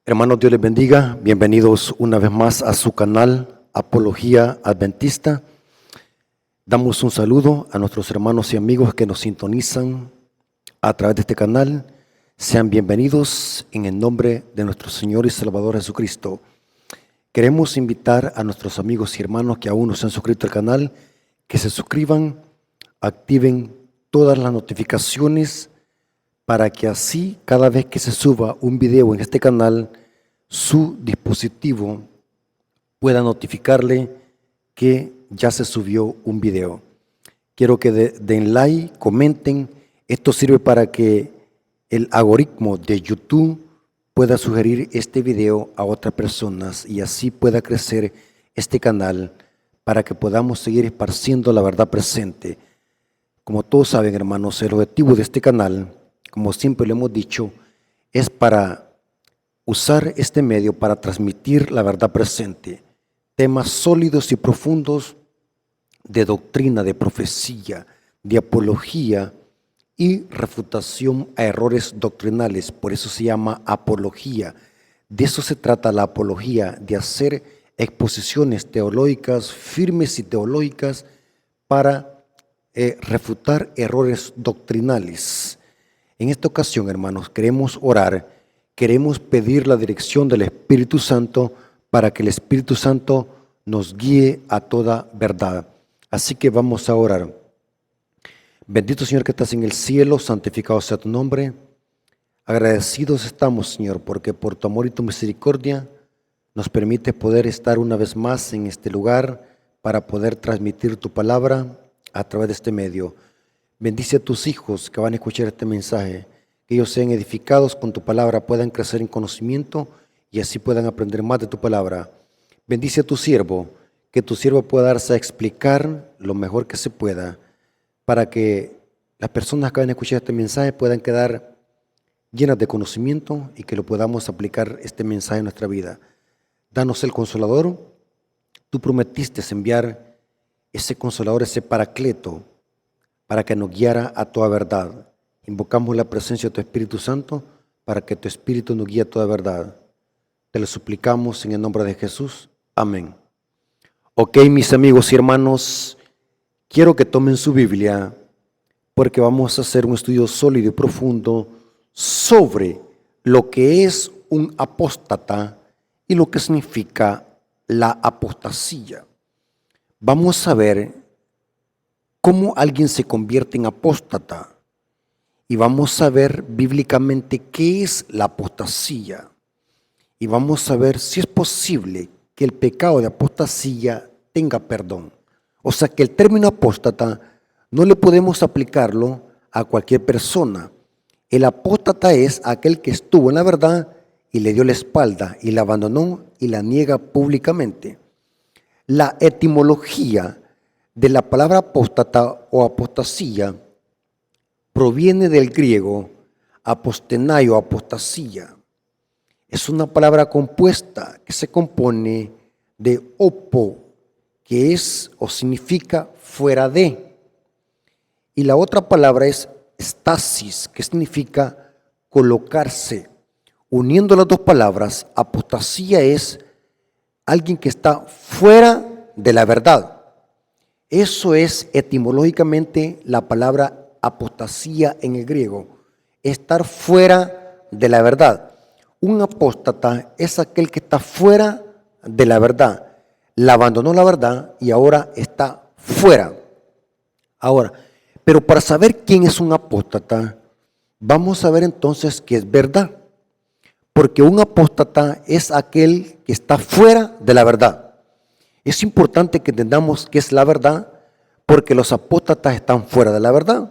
Hermanos, Dios les bendiga. Bienvenidos una vez más a su canal Apología Adventista. Damos un saludo a nuestros hermanos y amigos que nos sintonizan a través de este canal. Sean bienvenidos en el nombre de nuestro Señor y Salvador Jesucristo. Queremos invitar a nuestros amigos y hermanos que aún no se han suscrito al canal, que se suscriban, activen todas las notificaciones para que así cada vez que se suba un video en este canal, su dispositivo pueda notificarle que ya se subió un video. Quiero que den like, comenten. Esto sirve para que el algoritmo de YouTube pueda sugerir este video a otras personas y así pueda crecer este canal para que podamos seguir esparciendo la verdad presente. Como todos saben, hermanos, el objetivo de este canal, como siempre lo hemos dicho, es para usar este medio para transmitir la verdad presente, temas sólidos y profundos de doctrina, de profecía, de apología y refutación a errores doctrinales. Por eso se llama apología. De eso se trata la apología, de hacer exposiciones teológicas, firmes y teológicas para refutar errores doctrinales. En esta ocasión, hermanos, queremos orar, queremos pedir la dirección del Espíritu Santo para que el Espíritu Santo nos guíe a toda verdad. Así que vamos a orar. Bendito Señor que estás en el cielo, santificado sea tu nombre. Agradecidos estamos, Señor, porque por tu amor y tu misericordia nos permite poder estar una vez más en este lugar para poder transmitir tu palabra a través de este medio. Bendice a tus hijos que van a escuchar este mensaje, que ellos sean edificados con tu palabra, puedan crecer en conocimiento y así puedan aprender más de tu palabra. Bendice a tu siervo, que tu siervo pueda darse a explicar lo mejor que se pueda, para que las personas que van a escuchar este mensaje puedan quedar llenas de conocimiento y que lo podamos aplicar este mensaje en nuestra vida. Danos el Consolador. Tú prometiste enviar ese Consolador, ese Paracleto, para que nos guiara a toda verdad. Invocamos la presencia de tu Espíritu Santo para que tu Espíritu nos guíe a toda verdad. Te lo suplicamos en el nombre de Jesús. Amén. Ok, mis amigos y hermanos, quiero que tomen su Biblia porque vamos a hacer un estudio sólido y profundo sobre lo que es un apóstata y lo que significa la apostasía. Vamos a ver cómo alguien se convierte en apóstata y vamos a ver bíblicamente qué es la apostasía y vamos a ver si es posible que el pecado de apostasía tenga perdón. O sea que el término apóstata no le podemos aplicarlo a cualquier persona. El apóstata es aquel que estuvo en la verdad y le dio la espalda y la abandonó y la niega públicamente. La etimología de la palabra apóstata o apostasía proviene del griego apostenaio, apostasía. Es una palabra compuesta que se compone de opo, que es o significa fuera de, y la otra palabra es stasis, que significa colocarse. Uniendo las dos palabras, apostasía es alguien que está fuera de la verdad. Eso es etimológicamente la palabra apostasía en el griego, estar fuera de la verdad. Un apóstata es aquel que está fuera de la verdad, la abandonó la verdad y ahora está fuera. Ahora, pero para saber quién es un apóstata, vamos a ver entonces qué es verdad, porque un apóstata es aquel que está fuera de la verdad. Es importante que entendamos qué es la verdad, porque los apóstatas están fuera de la verdad.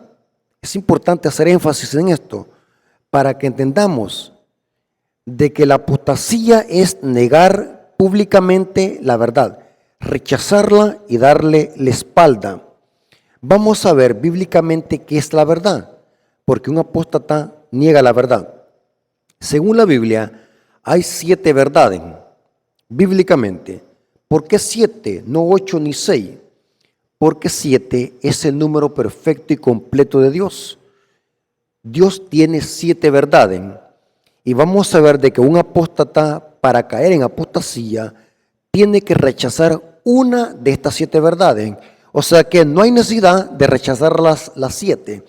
Es importante hacer énfasis en esto, para que entendamos de que la apostasía es negar públicamente la verdad, rechazarla y darle la espalda. Vamos a ver bíblicamente qué es la verdad, porque un apóstata niega la verdad. Según la Biblia, hay 7 verdades bíblicamente. ¿Por qué 7? No 8 ni 6. Porque 7 es el número perfecto y completo de Dios. Dios tiene 7 verdades Y vamos a ver de que un apóstata, para caer en apostasía, tiene que rechazar una de estas 7 verdades. O sea que no hay necesidad de rechazar las 7.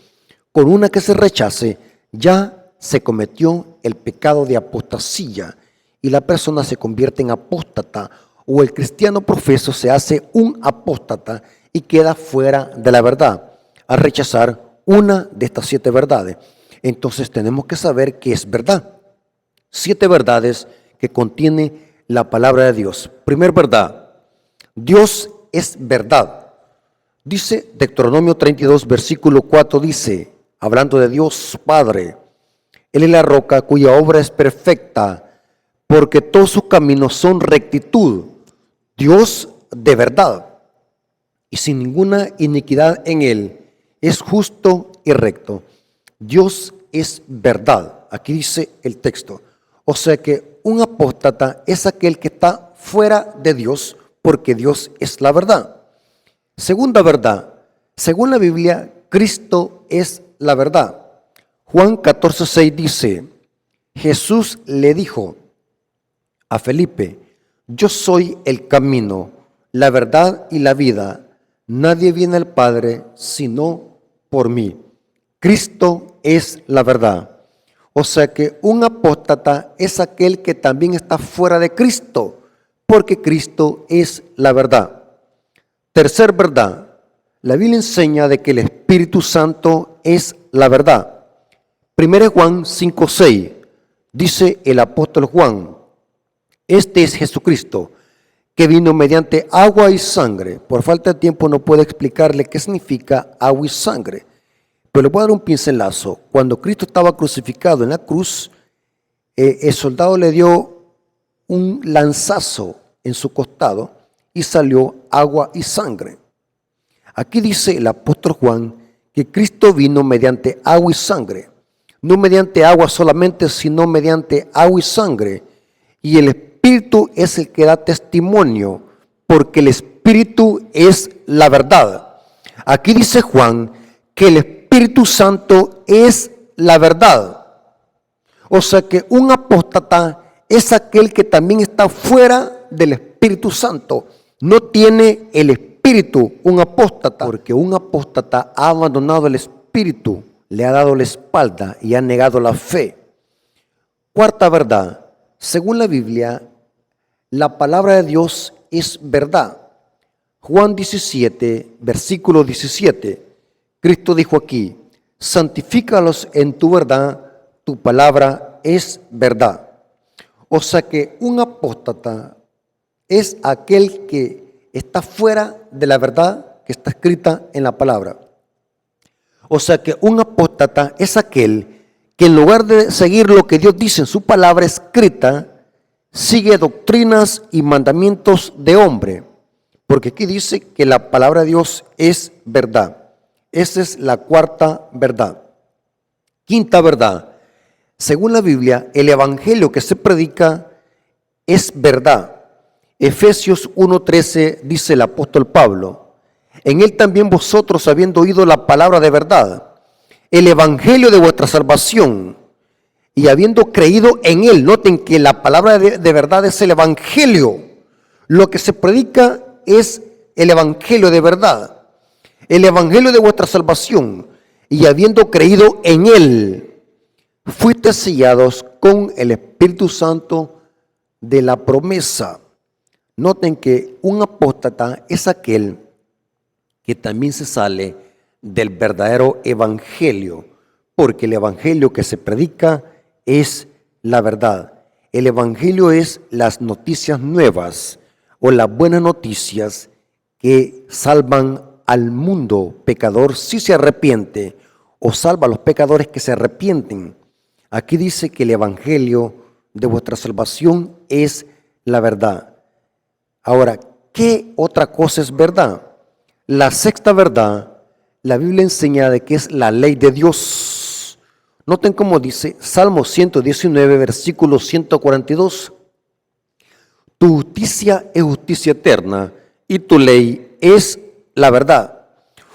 Con una que se rechace, ya se cometió el pecado de apostasía y la persona se convierte en apóstata, o el cristiano profeso se hace un apóstata y queda fuera de la verdad al rechazar una de estas 7 verdades. Entonces tenemos que saber qué es verdad. 7 verdades que contiene la palabra de Dios. Primer verdad: Dios es verdad. Dice Deuteronomio 32, versículo 4, dice, hablando de Dios Padre: Él es la roca cuya obra es perfecta, porque todos sus caminos son rectitud. Dios de verdad y sin ninguna iniquidad en Él, es justo y recto. Dios es verdad. Aquí dice el texto. O sea que un apóstata es aquel que está fuera de Dios, porque Dios es la verdad. Segunda verdad: según la Biblia, Cristo es la verdad. Juan 14:6 dice: Jesús le dijo a Felipe: yo soy el camino, la verdad y la vida. Nadie viene al Padre sino por mí. Cristo es la verdad. O sea que un apóstata es aquel que también está fuera de Cristo, porque Cristo es la verdad. Tercer verdad: la Biblia enseña de que el Espíritu Santo es la verdad. 1 Juan 5:6 dice el apóstol Juan: este es Jesucristo, que vino mediante agua y sangre. Por falta de tiempo no puedo explicarle qué significa agua y sangre, pero le voy a dar un pincelazo. Cuando Cristo estaba crucificado en la cruz, el soldado le dio un lanzazo en su costado y salió agua y sangre. Aquí dice el apóstol Juan que Cristo vino mediante agua y sangre. No mediante agua solamente, sino mediante agua y sangre. Y el Espíritu es el que da testimonio, porque el Espíritu es la verdad. Aquí dice Juan que el Espíritu Santo es la verdad. O sea que un apóstata es aquel que también está fuera del Espíritu Santo. No tiene el Espíritu un apóstata, porque un apóstata ha abandonado el Espíritu, le ha dado la espalda y ha negado la fe. Cuarta verdad: según la Biblia, la palabra de Dios es verdad. Juan 17, versículo 17. Cristo dijo aquí: santifícalos en tu verdad, tu palabra es verdad. O sea que un apóstata es aquel que está fuera de la verdad que está escrita en la palabra. O sea que un apóstata es aquel que en lugar de seguir lo que Dios dice en su palabra escrita, sigue doctrinas y mandamientos de hombre. Porque aquí dice que la palabra de Dios es verdad. Esa es la cuarta verdad. Quinta verdad: según la Biblia, el evangelio que se predica es verdad. Efesios 1:13 dice el apóstol Pablo: en él también vosotros, habiendo oído la palabra de verdad, el evangelio de vuestra salvación, y habiendo creído en él. Noten que la palabra de verdad es el evangelio. Lo que se predica es el evangelio de verdad. El evangelio de vuestra salvación, y habiendo creído en él, fuiste sellados con el Espíritu Santo de la promesa. Noten que un apóstata es aquel que también se sale del verdadero evangelio, porque el evangelio que se predica es la verdad. El evangelio es las noticias nuevas o las buenas noticias que salvan al mundo pecador si se arrepiente, o salva a los pecadores que se arrepienten. Aquí dice que el evangelio de vuestra salvación es la verdad. Ahora, ¿qué otra cosa es verdad? La sexta verdad, la Biblia enseña de que es la ley de Dios. Noten cómo dice Salmo 119, versículo 142. Tu justicia es justicia eterna y tu ley es la verdad.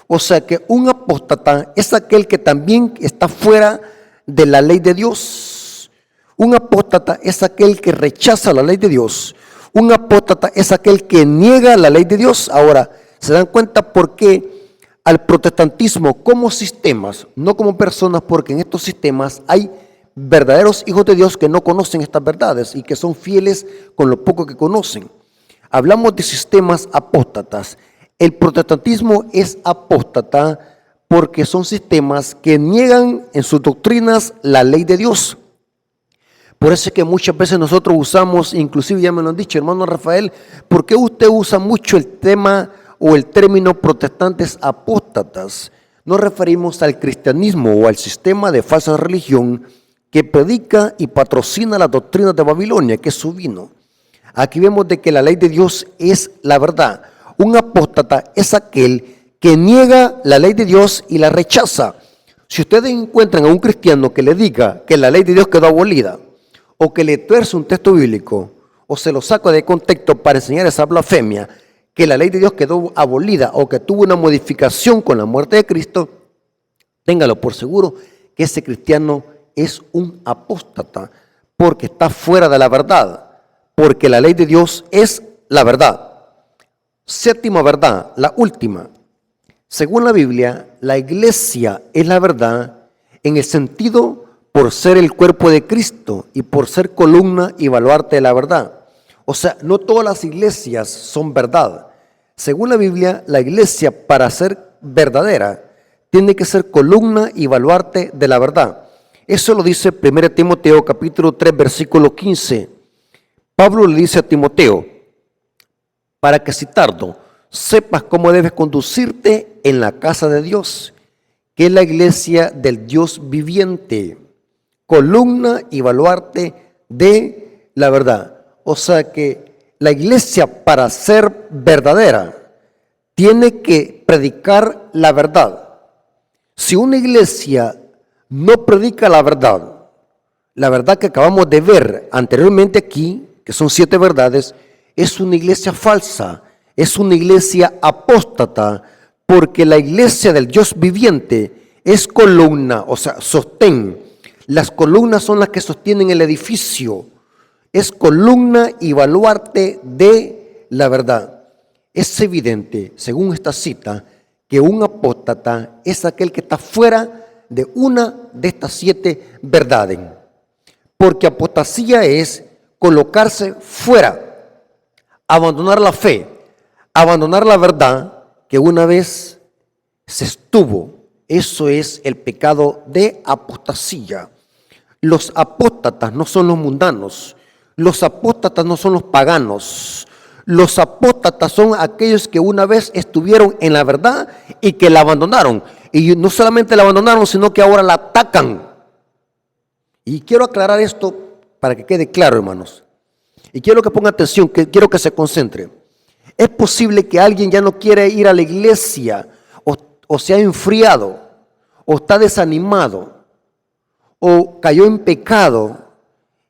O sea que un apóstata es aquel que también está fuera de la ley de Dios. Un apóstata es aquel que rechaza la ley de Dios. Un apóstata es aquel que niega la ley de Dios. Ahora, ¿se dan cuenta por qué al protestantismo como sistemas, no como personas? Porque en estos sistemas hay verdaderos hijos de Dios que no conocen estas verdades y que son fieles con lo poco que conocen. Hablamos de sistemas apóstatas. El protestantismo es apóstata porque son sistemas que niegan en sus doctrinas la ley de Dios. Por eso es que muchas veces nosotros usamos, inclusive ya me lo han dicho, hermano Rafael, ¿por qué usted usa mucho el tema o el término protestantes apóstatas? Nos referimos al cristianismo o al sistema de falsa religión que predica y patrocina las doctrinas de Babilonia, que es su vino. Aquí vemos de que la ley de Dios es la verdad. Un apóstata es aquel que niega la ley de Dios y la rechaza. Si ustedes encuentran a un cristiano que le diga que la ley de Dios quedó abolida, o que le tuerce un texto bíblico, o se lo saca de contexto para enseñar esa blasfemia, que la ley de Dios quedó abolida o que tuvo una modificación con la muerte de Cristo, téngalo por seguro que ese cristiano es un apóstata, porque está fuera de la verdad, porque la ley de Dios es la verdad. Séptima verdad, la última. Según la Biblia, la iglesia es la verdad en el sentido por ser el cuerpo de Cristo y por ser columna y baluarte de la verdad. O sea, no todas las iglesias son verdad. Según la Biblia, la iglesia para ser verdadera tiene que ser columna y baluarte de la verdad. Eso lo dice 1 Timoteo capítulo 3 versículo 15. Pablo le dice a Timoteo, para que citando, sepas cómo debes conducirte en la casa de Dios, que es la iglesia del Dios viviente, columna y baluarte de la verdad. O sea que la iglesia para ser verdadera tiene que predicar la verdad. Si una iglesia no predica la verdad que acabamos de ver anteriormente aquí, que son 7 verdades, es una iglesia falsa, es una iglesia apóstata, porque la iglesia del Dios viviente es columna, o sea, sostén. Las columnas son las que sostienen el edificio. Es columna y baluarte de la verdad. Es evidente, según esta cita, que un apóstata es aquel que está fuera de una de estas 7 verdades. Porque apostasía es colocarse fuera, abandonar la fe, abandonar la verdad que una vez se estuvo. Eso es el pecado de apostasía. Los apóstatas no son los mundanos, los apóstatas no son los paganos, los apóstatas son aquellos que una vez estuvieron en la verdad y que la abandonaron. Y no solamente la abandonaron, sino que ahora la atacan. Y quiero aclarar esto para que quede claro, hermanos. Y quiero que ponga atención, que quiero que se concentre. Es posible que alguien ya no quiera ir a la iglesia, o se ha enfriado, o está desanimado, o cayó en pecado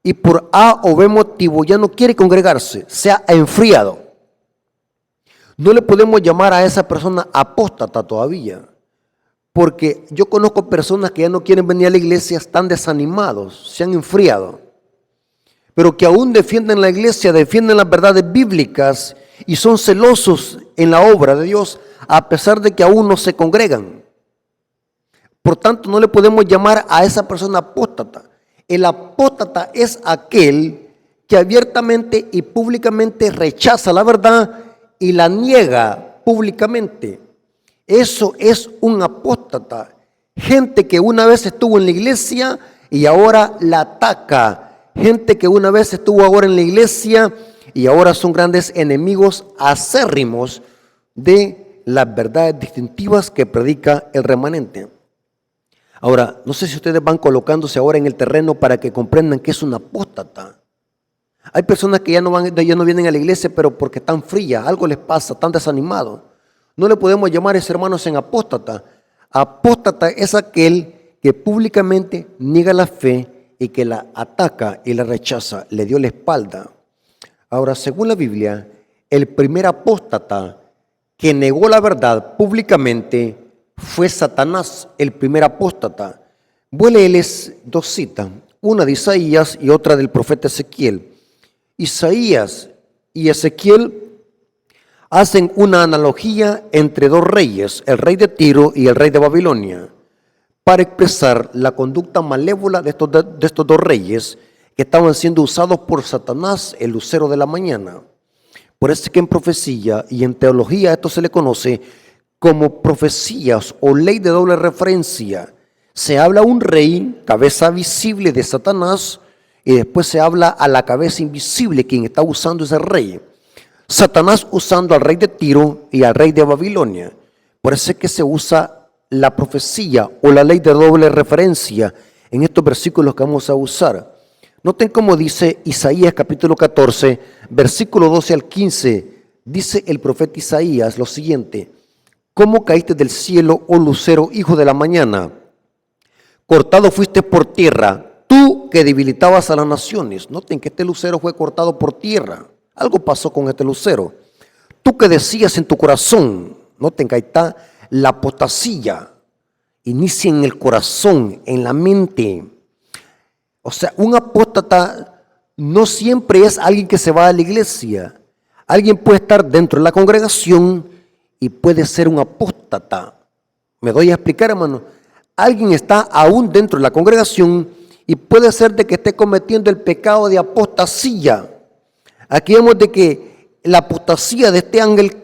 y por A o B motivo ya no quiere congregarse, se ha enfriado. No le podemos llamar a esa persona apóstata todavía, porque yo conozco personas que ya no quieren venir a la iglesia, están desanimados, se han enfriado, pero que aún defienden la iglesia, defienden las verdades bíblicas y son celosos en la obra de Dios, a pesar de que aún no se congregan. Por tanto, no le podemos llamar a esa persona apóstata. El apóstata es aquel que abiertamente y públicamente rechaza la verdad y la niega públicamente. Eso es un apóstata. Gente que una vez estuvo en la iglesia y ahora la ataca. Gente que una vez estuvo ahora en la iglesia y ahora son grandes enemigos acérrimos de las verdades distintivas que predica el remanente. Ahora, no sé si ustedes van colocándose ahora en el terreno para que comprendan que es un apóstata. Hay personas que ya no vienen a la iglesia, pero porque están frías, algo les pasa, están desanimados. No le podemos llamar a esos hermanos en apóstata. Apóstata es aquel que públicamente niega la fe y que la ataca y la rechaza, le dio la espalda. Ahora, según la Biblia, el primer apóstata que negó la verdad públicamente fue Satanás, el primer apóstata. Voy a leerles 2 citas. una de Isaías y otra del profeta Ezequiel. Isaías y Ezequiel hacen una analogía entre dos reyes, el rey de Tiro y el rey de Babilonia, para expresar la conducta malévola de estos dos reyes que estaban siendo usados por Satanás, el lucero de la mañana. Por eso es que en profecía y en teología esto se le conoce como profecías o ley de doble referencia. Se habla a un rey, cabeza visible de Satanás, y después se habla a la cabeza invisible, quien está usando ese rey. Satanás usando al rey de Tiro y al rey de Babilonia. Por eso es que se usa la profecía o la ley de doble referencia en estos versículos que vamos a usar. Noten cómo dice Isaías capítulo 14, versículo 12 al 15. Dice el profeta Isaías lo siguiente: ¿Cómo caíste del cielo, oh lucero, hijo de la mañana? Cortado fuiste por tierra, tú que debilitabas a las naciones. Noten que este lucero fue cortado por tierra. Algo pasó con este lucero. Tú que decías en tu corazón, noten que ahí está la apostasía. Inicia en el corazón, en la mente. O sea, un apóstata no siempre es alguien que se va a la iglesia. Alguien puede estar dentro de la congregación y puede ser un apóstata. ¿Me doy a explicar, hermano? Alguien está aún dentro de la congregación y puede ser de que esté cometiendo el pecado de apostasía. Aquí vemos de que la apostasía de este ángel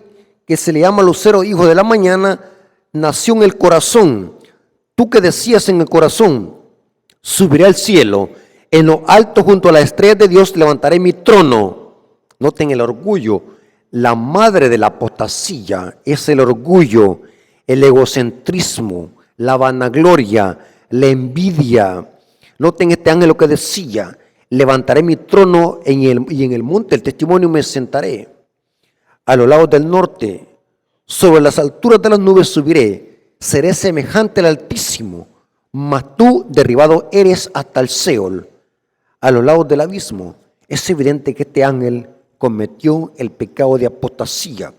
que se le llama lucero, hijo de la mañana, nació en el corazón. Tú que decías en el corazón, subiré al cielo, en lo alto junto a las estrellas de Dios levantaré mi trono. Noten el orgullo. La madre de la apostasía es el orgullo, el egocentrismo, la vanagloria, la envidia. Noten este ángel lo que decía: levantaré mi trono y en el monte del testimonio me sentaré. A los lados del norte, sobre las alturas de las nubes subiré, seré semejante al Altísimo, mas tú derribado eres hasta el Seol, a los lados del abismo. Es evidente que este ángel cometió el pecado de apostasía,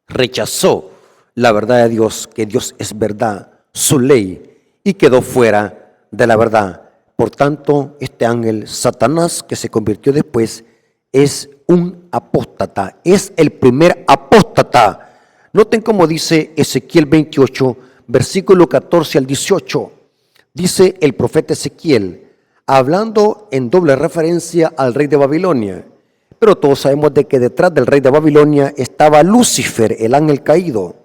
rechazó la verdad de Dios, que Dios es verdad, su ley, y quedó fuera de la verdad. Por tanto, este ángel, Satanás, que se convirtió después, es un apóstata, es el primer apóstata. Noten cómo dice Ezequiel 28, versículo 14 al 18. Dice el profeta Ezequiel, hablando en doble referencia al rey de Babilonia. Pero todos sabemos de que detrás del rey de Babilonia estaba Lucifer, el ángel caído.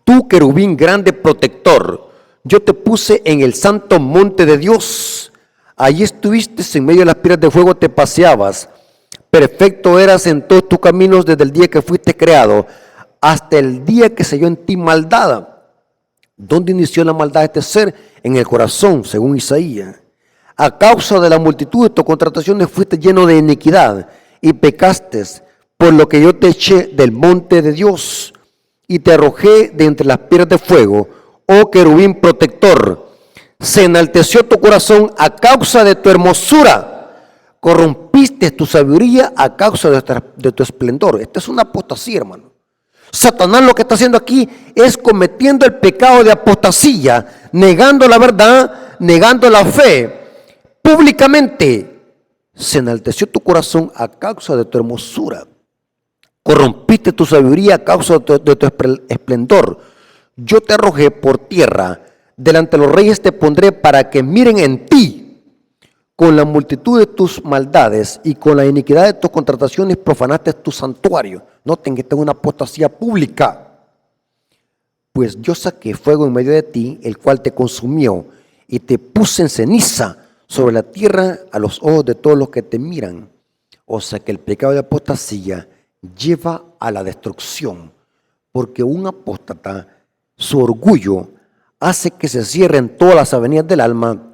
Tú, querubín grande protector, yo te puse en el santo monte de Dios. Allí estuviste en medio de las piedras de fuego, te paseabas. Perfecto eras en todos tus caminos desde el día que fuiste creado hasta el día que se halló en ti maldad. ¿Dónde inició la maldad de este ser? En el corazón, según Isaías. A causa de la multitud de tus contrataciones fuiste lleno de iniquidad y pecaste, por lo que yo te eché del monte de Dios y te arrojé de entre las piedras de fuego, oh querubín protector. Se enalteció tu corazón a causa de tu hermosura, corrompiste tu sabiduría a causa de tu esplendor. Esta es una apostasía, hermano. Satanás lo que está haciendo aquí es cometiendo el pecado de apostasía, negando la verdad, negando la fe. Públicamente se enalteció tu corazón a causa de tu hermosura, corrompiste tu sabiduría a causa de tu esplendor. Yo te arrojé por tierra, delante de los reyes te pondré para que miren en ti. Con la multitud de tus maldades y con la iniquidad de tus contrataciones profanaste tu santuario. Noten que esta es una apostasía pública. Pues yo saqué fuego en medio de ti, el cual te consumió, y te puse en ceniza sobre la tierra a los ojos de todos los que te miran. O sea que el pecado de apostasía lleva a la destrucción, porque un apóstata, su orgullo, hace que se cierren todas las avenidas del alma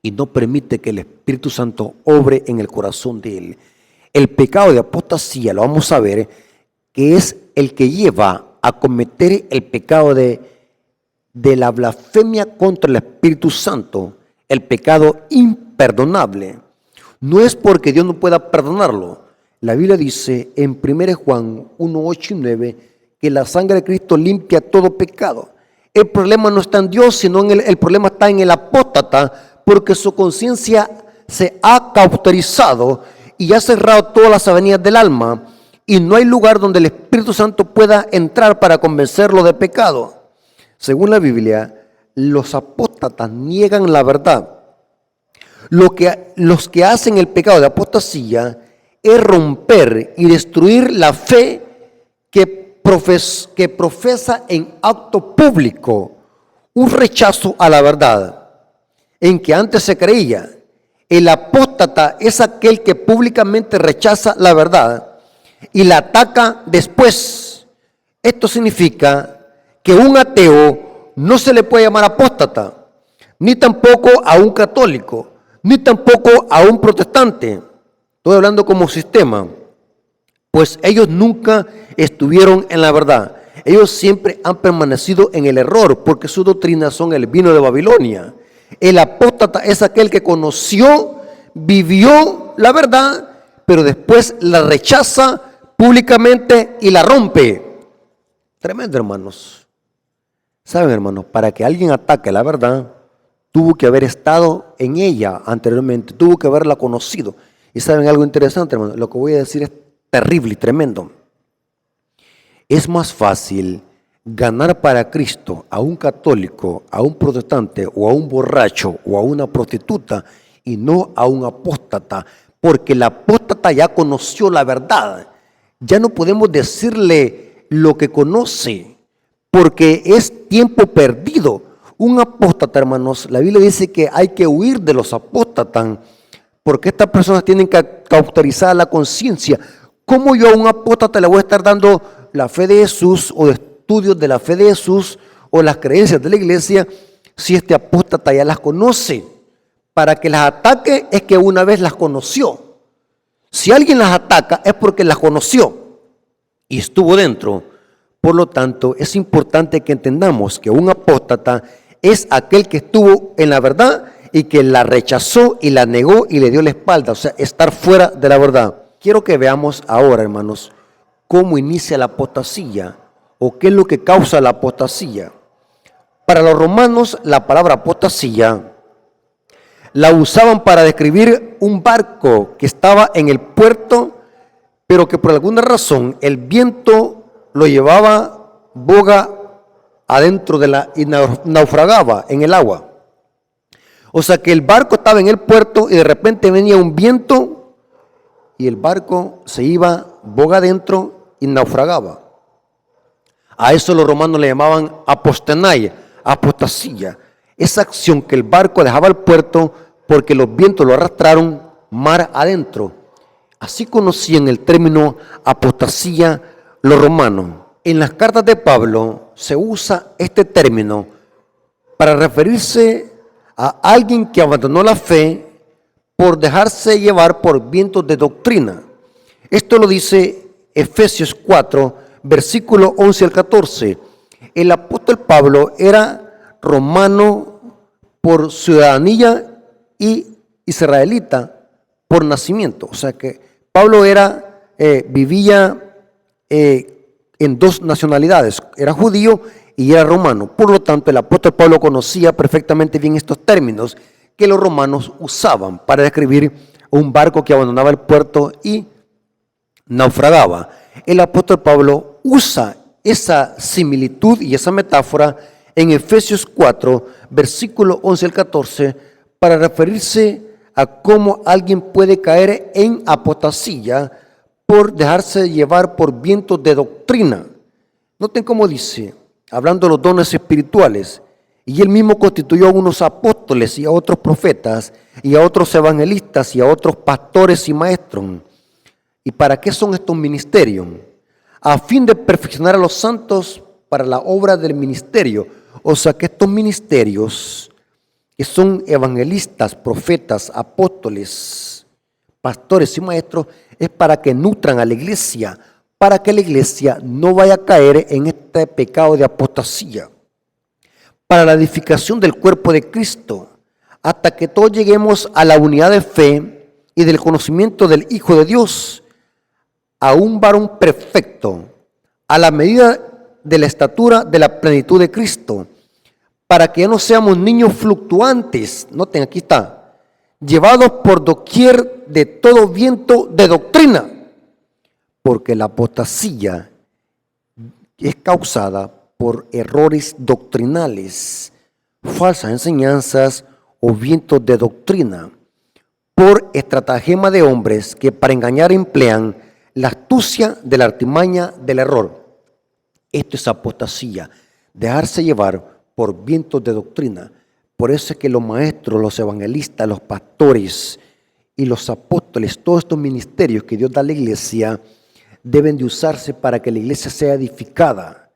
y no permite que el Espíritu Santo obre en el corazón de él. El pecado de apostasía, lo vamos a ver, que es el que lleva a cometer el pecado de la blasfemia contra el Espíritu Santo, el pecado imperdonable. No es porque Dios no pueda perdonarlo. La Biblia dice en 1 Juan 1, 8 y 9 que la sangre de Cristo limpia todo pecado. El problema no está en Dios, sino el problema está en el apóstata, porque su conciencia se ha cauterizado y ha cerrado todas las avenidas del alma, y no hay lugar donde el Espíritu Santo pueda entrar para convencerlo de pecado. Según la Biblia, los apóstatas niegan la verdad. Los que hacen el pecado de apostasía es romper y destruir la fe que profesa en acto público un rechazo a la verdad en que antes se creía. El apóstata es aquel que públicamente rechaza la verdad y la ataca después. Esto significa que un ateo no se le puede llamar apóstata, ni tampoco a un católico, ni tampoco a un protestante. Estoy hablando como sistema, pues ellos nunca estuvieron en la verdad. Ellos siempre han permanecido en el error, porque sus doctrinas son el vino de Babilonia. El apóstata es aquel que conoció, vivió la verdad, pero después la rechaza públicamente y la rompe. Tremendo, hermanos. Saben, hermanos, para que alguien ataque la verdad, tuvo que haber estado en ella anteriormente, tuvo que haberla conocido. Y saben algo interesante, hermanos, lo que voy a decir es terrible y tremendo. Es más fácil ganar para Cristo a un católico, a un protestante o a un borracho o a una prostituta y no a un apóstata, porque el apóstata ya conoció la verdad. Ya no podemos decirle lo que conoce, porque es tiempo perdido. Un apóstata, hermanos, la Biblia dice que hay que huir de los apóstatas, porque estas personas tienen que cauterizar la conciencia. ¿Cómo yo a un apóstata le voy a estar dando la fe de Jesús o estudios de la fe de Jesús o las creencias de la iglesia si este apóstata ya las conoce? Para que las ataque es que una vez las conoció. Si alguien las ataca es porque las conoció y estuvo dentro. Por lo tanto, es importante que entendamos que un apóstata es aquel que estuvo en la verdad y que la rechazó y la negó y le dio la espalda, o sea, estar fuera de la verdad. Quiero que veamos ahora, hermanos, cómo inicia la apostasía o qué es lo que causa la apostasía. Para los romanos, la palabra apostasía la usaban para describir un barco que estaba en el puerto, pero que por alguna razón el viento lo llevaba boga adentro y naufragaba en el agua. O sea que el barco estaba en el puerto y de repente venía un viento y el barco se iba boga adentro y naufragaba. A eso los romanos le llamaban apostenai, apostasía. Esa acción que el barco dejaba el puerto porque los vientos lo arrastraron mar adentro. Así conocían el término apostasía los romanos. En las cartas de Pablo se usa este término para referirse a alguien que abandonó la fe por dejarse llevar por vientos de doctrina. Esto lo dice Efesios 4, versículo 11 al 14. El apóstol Pablo era romano por ciudadanía y israelita por nacimiento. O sea que Pablo vivía en dos nacionalidades, era judío y era romano. Por lo tanto, el apóstol Pablo conocía perfectamente bien estos términos que los romanos usaban para describir un barco que abandonaba el puerto y naufragaba. El apóstol Pablo usa esa similitud y esa metáfora en Efesios 4, versículo 11 al 14, para referirse a cómo alguien puede caer en apostasía por dejarse llevar por vientos de doctrina. Noten cómo dice, hablando de los dones espirituales, y él mismo constituyó a unos apóstoles y a otros profetas y a otros evangelistas y a otros pastores y maestros. ¿Y para qué son estos ministerios? A fin de perfeccionar a los santos para la obra del ministerio. O sea que estos ministerios, que son evangelistas, profetas, apóstoles, pastores y maestros, es para que nutran a la iglesia, para que la iglesia no vaya a caer en este pecado de apostasía, para la edificación del cuerpo de Cristo, hasta que todos lleguemos a la unidad de fe y del conocimiento del Hijo de Dios, a un varón perfecto, a la medida de la estatura de la plenitud de Cristo, para que ya no seamos niños fluctuantes. Noten, aquí está, llevados por doquier de todo viento de doctrina, porque la apostasía es causada por errores doctrinales, falsas enseñanzas o vientos de doctrina, por estratagema de hombres que para engañar emplean la astucia de la artimaña del error. Esto es apostasía, dejarse llevar por vientos de doctrina. Por eso es que los maestros, los evangelistas, los pastores y los apóstoles, todos estos ministerios que Dios da a la iglesia, deben de usarse para que la iglesia sea edificada,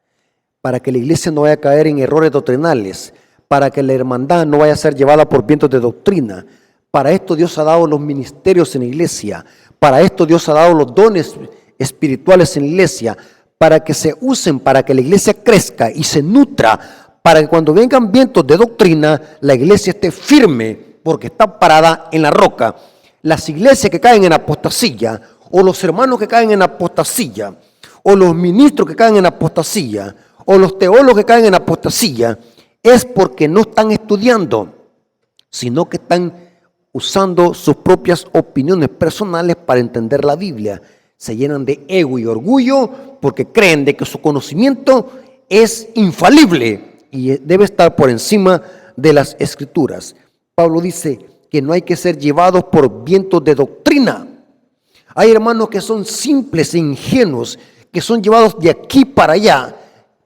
para que la iglesia no vaya a caer en errores doctrinales, para que la hermandad no vaya a ser llevada por vientos de doctrina. Para esto Dios ha dado los ministerios en la iglesia, para esto Dios ha dado los dones espirituales en la iglesia, para que se usen, para que la iglesia crezca y se nutra, para que cuando vengan vientos de doctrina, la iglesia esté firme, porque está parada en la roca. Las iglesias que caen en apostasía, o los hermanos que caen en apostasía, o los ministros que caen en apostasía, o los teólogos que caen en apostasía, es porque no están estudiando, sino que están usando sus propias opiniones personales para entender la Biblia. Se llenan de ego y orgullo porque creen de que su conocimiento es infalible y debe estar por encima de las escrituras. Pablo dice que no hay que ser llevados por vientos de doctrina. Hay hermanos que son simples e ingenuos, que son llevados de aquí para allá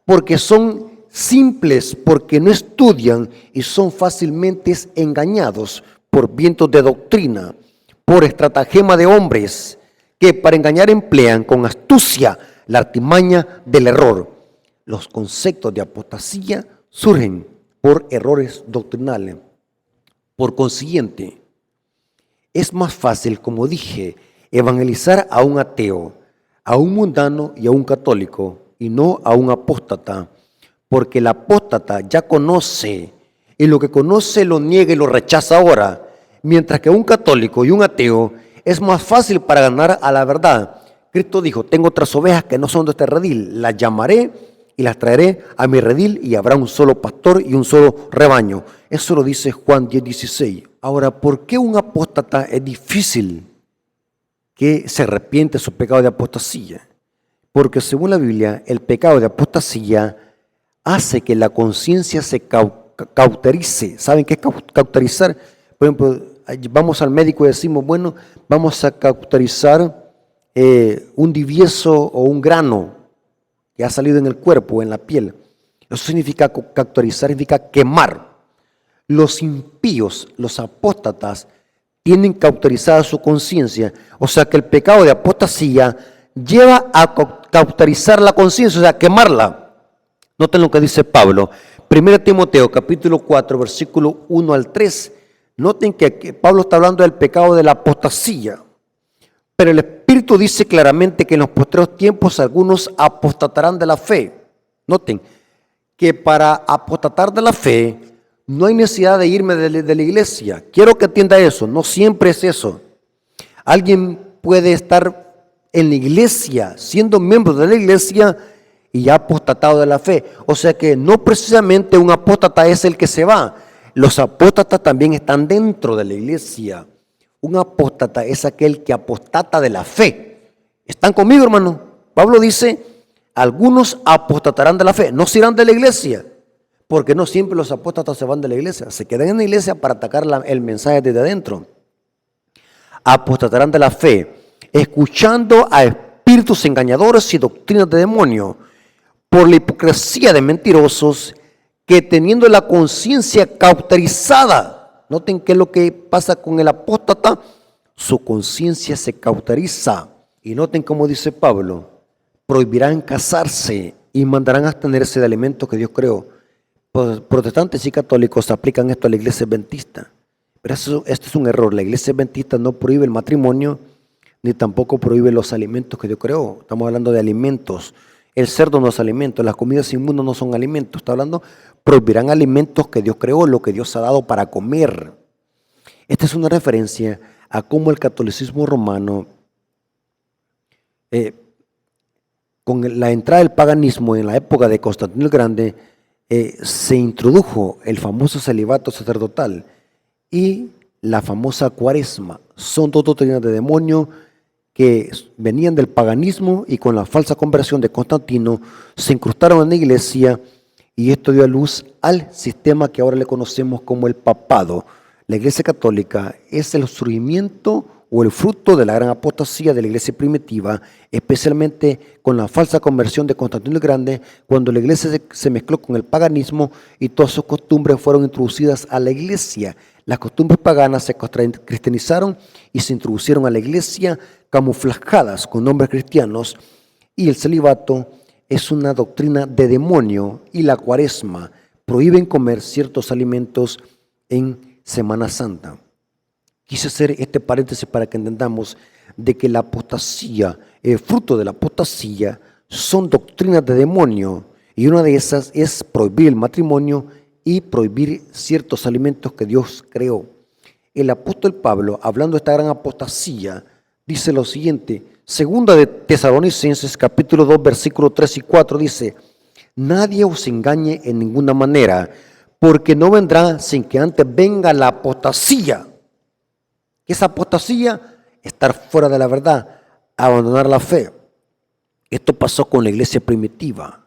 porque son simples, porque no estudian y son fácilmente engañados por vientos de doctrina, por estratagema de hombres que para engañar emplean con astucia la artimaña del error. Los conceptos de apostasía surgen por errores doctrinales. Por consiguiente, es más fácil, como dije, evangelizar a un ateo, a un mundano y a un católico, y no a un apóstata, porque el apóstata ya conoce, y lo que conoce lo niega y lo rechaza ahora, mientras que un católico y un ateo es más fácil para ganar a la verdad. Cristo dijo, tengo otras ovejas que no son de este redil, las llamaré y las traeré a mi redil y habrá un solo pastor y un solo rebaño. Eso lo dice Juan 10:16. Ahora, ¿por qué un apóstata es difícil que se arrepiente de su pecado de apostasía? Porque según la Biblia, el pecado de apostasía hace que la conciencia se cauterice. ¿Saben qué es cauterizar? Por ejemplo, vamos al médico y decimos, bueno, vamos a cauterizar un divieso o un grano que ha salido en el cuerpo, en la piel. Eso significa cauterizar, significa quemar. Los impíos, los apóstatas, tienen cauterizada su conciencia. O sea que el pecado de apostasía lleva a cauterizar la conciencia, o sea, quemarla. Noten lo que dice Pablo. 1 Timoteo capítulo 4, versículo 1 al 3. Noten que Pablo está hablando del pecado de la apostasía. Pero el Espíritu dice claramente que en los postreros tiempos algunos apostatarán de la fe. Noten que para apostatar de la fe no hay necesidad de irme de la iglesia. Quiero que entienda eso, no siempre es eso. Alguien puede estar en la iglesia, siendo miembro de la iglesia y ya apostatado de la fe. O sea que no precisamente un apóstata es el que se va. Los apóstatas también están dentro de la iglesia. Un apóstata es aquel que apostata de la fe. ¿Están conmigo, hermano? Pablo dice, algunos apostatarán de la fe, no se irán de la iglesia, porque no siempre los apóstatas se van de la iglesia, se quedan en la iglesia para atacar el mensaje desde adentro. Apostatarán de la fe, escuchando a espíritus engañadores y doctrinas de demonio, por la hipocresía de mentirosos que teniendo la conciencia cauterizada, noten qué es lo que pasa con el apóstata, su conciencia se cauteriza. Y noten cómo dice Pablo, prohibirán casarse y mandarán a abstenerse de alimentos que Dios creó. Protestantes y católicos aplican esto a la iglesia adventista. Pero esto es un error. La iglesia adventista no prohíbe el matrimonio, ni tampoco prohíbe los alimentos que Dios creó. Estamos hablando de alimentos. El cerdo no es alimento, las comidas inmundas no son alimentos. Está hablando, prohibirán alimentos que Dios creó, lo que Dios ha dado para comer. Esta es una referencia a cómo el catolicismo romano, con la entrada del paganismo en la época de Constantino el Grande, se introdujo el famoso celibato sacerdotal y la famosa cuaresma. Son dos doctrinas de demonio que venían del paganismo y con la falsa conversión de Constantino se incrustaron en la iglesia, y esto dio a luz al sistema que ahora le conocemos como el papado. La iglesia católica es el surgimiento o el fruto de la gran apostasía de la iglesia primitiva, especialmente con la falsa conversión de Constantino el Grande, cuando la iglesia se mezcló con el paganismo y todas sus costumbres fueron introducidas a la iglesia. Las costumbres paganas se cristianizaron y se introducieron a la iglesia camuflajadas con nombres cristianos, y el celibato es una doctrina de demonio, y la cuaresma prohíben comer ciertos alimentos en Semana Santa. Quise hacer este paréntesis para que entendamos de que la apostasía, el fruto de la apostasía, son doctrinas de demonio, y una de esas es prohibir el matrimonio y prohibir ciertos alimentos que Dios creó. El apóstol Pablo, hablando de esta gran apostasía, dice lo siguiente: segunda de Tesalonicenses capítulo 2 versículos 3 y 4 dice: nadie os engañe en ninguna manera, porque no vendrá sin que antes venga la apostasía. ¿Qué es apostasía? Estar fuera de la verdad, abandonar la fe. Esto pasó con la iglesia primitiva.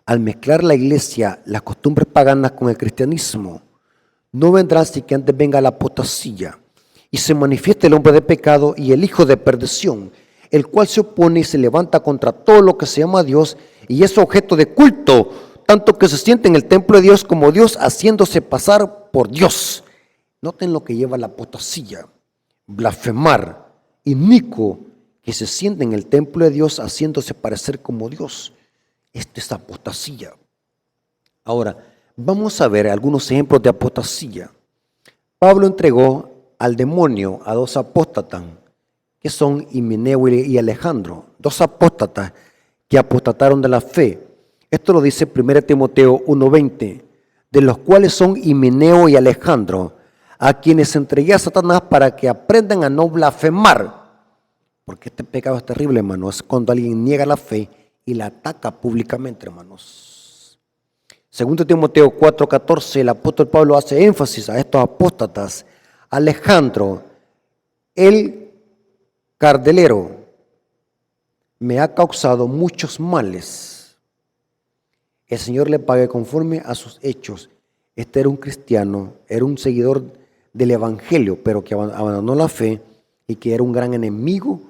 Al mezclar la iglesia, las costumbres paganas con el cristianismo, no vendrá sin que antes venga la apostasía y se manifieste el hombre de pecado y el hijo de perdición, el cual se opone y se levanta contra todo lo que se llama Dios y es objeto de culto, tanto que se siente en el templo de Dios como Dios, haciéndose pasar por Dios. Noten lo que lleva la apostasía: blasfemar, inicuo, que se siente en el templo de Dios haciéndose parecer como Dios. Esto es apostasía. Ahora, vamos a ver algunos ejemplos de apostasía. Pablo entregó al demonio a dos apóstatas, que son Himeneo y Alejandro, dos apóstatas que apostataron de la fe. Esto lo dice 1 Timoteo 1:20, de los cuales son Himeneo y Alejandro, a quienes entregué a Satanás para que aprendan a no blasfemar. Porque este pecado es terrible, hermanos, cuando alguien niega la fe y la ataca públicamente, hermanos. 2 Timoteo 4:14, el apóstol Pablo hace énfasis a estos apóstatas. Alejandro, el cardelero, me ha causado muchos males. El Señor le pague conforme a sus hechos. Este era un cristiano, era un seguidor del evangelio, pero que abandonó la fe y que era un gran enemigo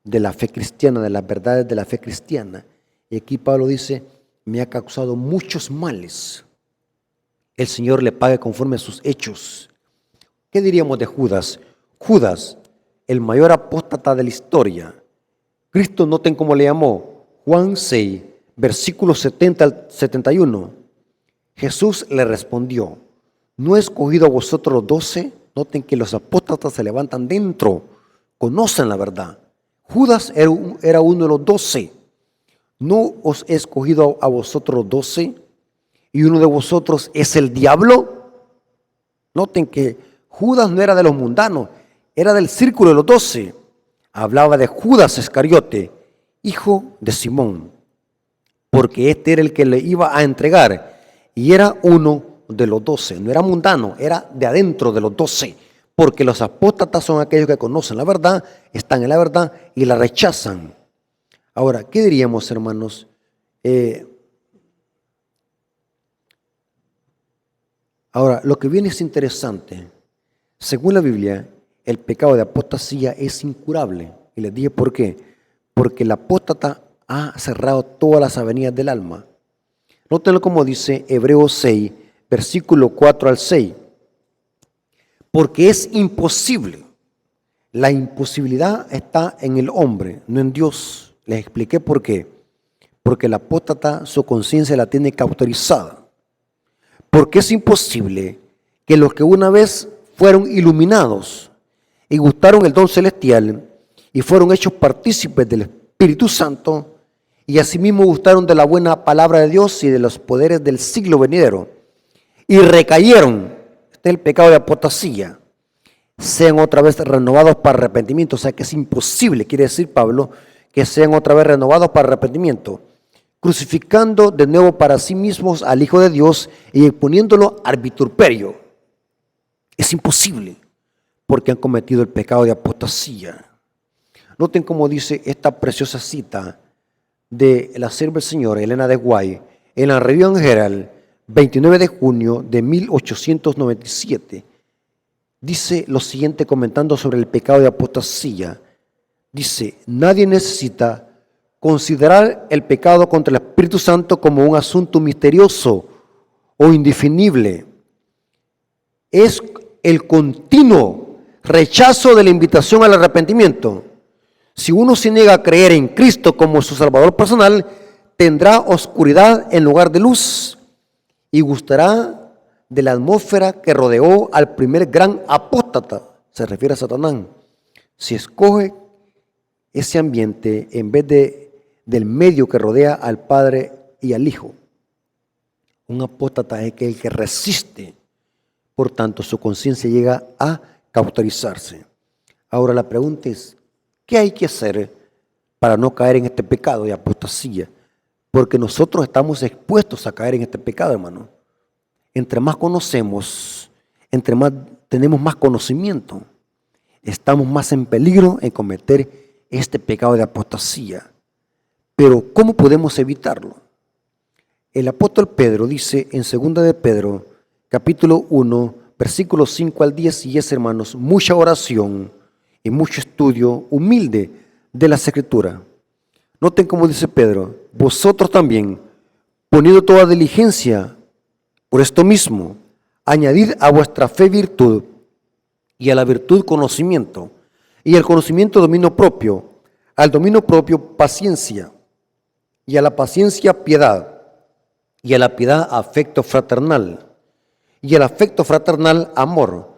de la fe cristiana, de las verdades de la fe cristiana. Y aquí Pablo dice: me ha causado muchos males. El Señor le pague conforme a sus hechos. ¿Qué diríamos de Judas? Judas, el mayor apóstata de la historia. Cristo, noten cómo le llamó. Juan 6, versículos 70 al 71. Jesús le respondió: ¿no he escogido a vosotros los 12? Noten que los apóstatas se levantan dentro, conocen la verdad. Judas era uno de los 12. ¿No os he escogido a vosotros los 12? ¿Y uno de vosotros es el diablo? Noten que Judas no era de los mundanos, era del círculo de los 12. Hablaba de Judas Iscariote, hijo de Simón, porque este era el que le iba a entregar y era uno de los 12. No era mundano, era de adentro de los 12, porque los apóstatas son aquellos que conocen la verdad, están en la verdad y la rechazan. Ahora, ¿qué diríamos, hermanos? Ahora, lo que viene es interesante. Según la Biblia, el pecado de apostasía es incurable. Y les dije por qué. Porque el apóstata ha cerrado todas las avenidas del alma. Nótenlo como dice Hebreos 6, versículo 4 al 6. Porque es imposible. La imposibilidad está en el hombre, no en Dios. Les expliqué por qué. Porque el apóstata, su conciencia la tiene cauterizada. Porque es imposible que los que una vez fueron iluminados y gustaron el don celestial y fueron hechos partícipes del Espíritu Santo y asimismo gustaron de la buena palabra de Dios y de los poderes del siglo venidero y recayeron, este es el pecado de apostasía, sean otra vez renovados para arrepentimiento. O sea que es imposible, quiere decir Pablo, que sean otra vez renovados para arrepentimiento. crucificando de nuevo para sí mismos al Hijo de Dios y exponiéndolo al vituperio. Es imposible, porque han cometido el pecado de apostasía. Noten cómo dice esta preciosa cita de la sierva del Señor, Elena de White, en la Review and Herald, 29 de junio de 1897. Dice lo siguiente comentando sobre el pecado de apostasía. Dice, nadie necesita considerar el pecado contra el Espíritu Santo como un asunto misterioso o indefinible. Es el continuo rechazo de la invitación al arrepentimiento. Si uno se niega a creer en Cristo como su Salvador personal, tendrá oscuridad en lugar de luz y gustará de la atmósfera que rodeó al primer gran apóstata, se refiere a Satanás. Si escoge ese ambiente en vez del medio que rodea al Padre y al Hijo. Un apóstata es el que resiste, por tanto su conciencia llega a cauterizarse. Ahora la pregunta es, ¿qué hay que hacer para no caer en este pecado de apostasía? Porque nosotros estamos expuestos a caer en este pecado, hermano. Entre más conocemos, entre más tenemos más conocimiento, estamos más en peligro en cometer este pecado de apostasía. Pero ¿cómo podemos evitarlo? El apóstol Pedro dice en 2 de Pedro, capítulo 1, versículos 5 al 10, y es, hermanos, mucha oración y mucho estudio humilde de las Escrituras. Noten cómo dice Pedro, vosotros también, poniendo toda diligencia por esto mismo, añadid a vuestra fe virtud, y a la virtud conocimiento, y al conocimiento dominio propio, al dominio propio paciencia, y a la paciencia piedad, y a la piedad afecto fraternal, y al afecto fraternal amor.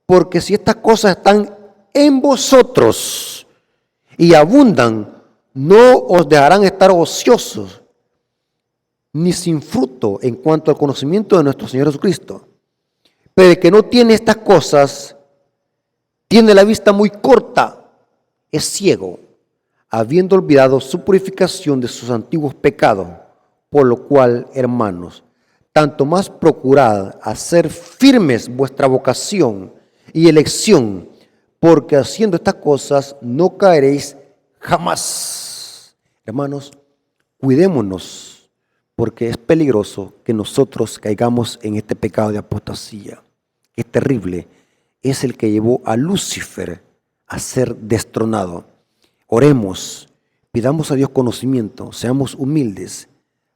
Porque si estas cosas están en vosotros y abundan, no os dejarán estar ociosos, ni sin fruto en cuanto al conocimiento de nuestro Señor Jesucristo. Pero el que no tiene estas cosas, tiene la vista muy corta, es ciego, habiendo olvidado su purificación de sus antiguos pecados, por lo cual, hermanos, tanto más procurad hacer firmes vuestra vocación y elección, porque haciendo estas cosas no caeréis jamás. Hermanos, cuidémonos, porque es peligroso que nosotros caigamos en este pecado de apostasía, que es terrible. Es el que llevó a Lucifer a ser destronado. Oremos, pidamos a Dios conocimiento, seamos humildes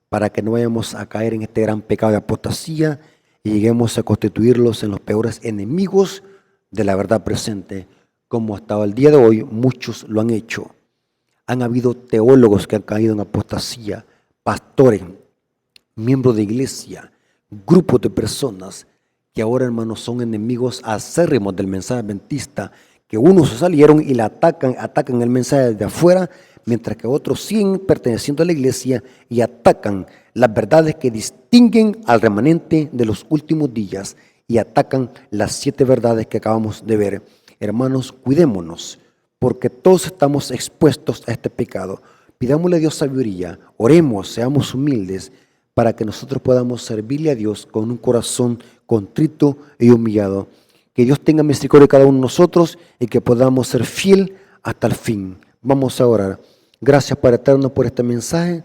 para que no vayamos a caer en este gran pecado de apostasía y lleguemos a constituirlos en los peores enemigos de la verdad presente, como hasta el día de hoy muchos lo han hecho. Han habido teólogos que han caído en apostasía, pastores, miembros de iglesia, grupos de personas que ahora, hermanos, son enemigos acérrimos del mensaje adventista, que unos salieron y la atacan el mensaje de afuera, mientras que otros siguen perteneciendo a la iglesia y atacan las verdades que distinguen al remanente de los últimos días y atacan las 7 verdades que acabamos de ver. Hermanos, cuidémonos, porque todos estamos expuestos a este pecado. Pidámosle a Dios sabiduría, oremos, seamos humildes, para que nosotros podamos servirle a Dios con un corazón contrito y humillado. Que Dios tenga misericordia de cada uno de nosotros y que podamos ser fiel hasta el fin. Vamos a orar. Gracias, Padre eterno, por este mensaje,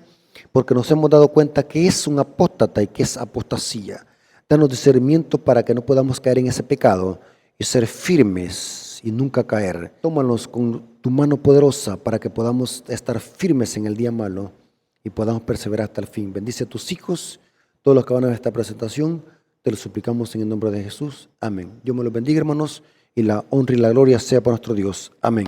porque nos hemos dado cuenta que es un apóstata y que es apostasía. Danos discernimiento para que no podamos caer en ese pecado y ser firmes y nunca caer. Tómanos con tu mano poderosa para que podamos estar firmes en el día malo y podamos perseverar hasta el fin. Bendice a tus hijos, todos los que van a ver esta presentación. Te lo suplicamos en el nombre de Jesús. Amén. Dios me los bendiga, hermanos, y la honra y la gloria sea para nuestro Dios. Amén.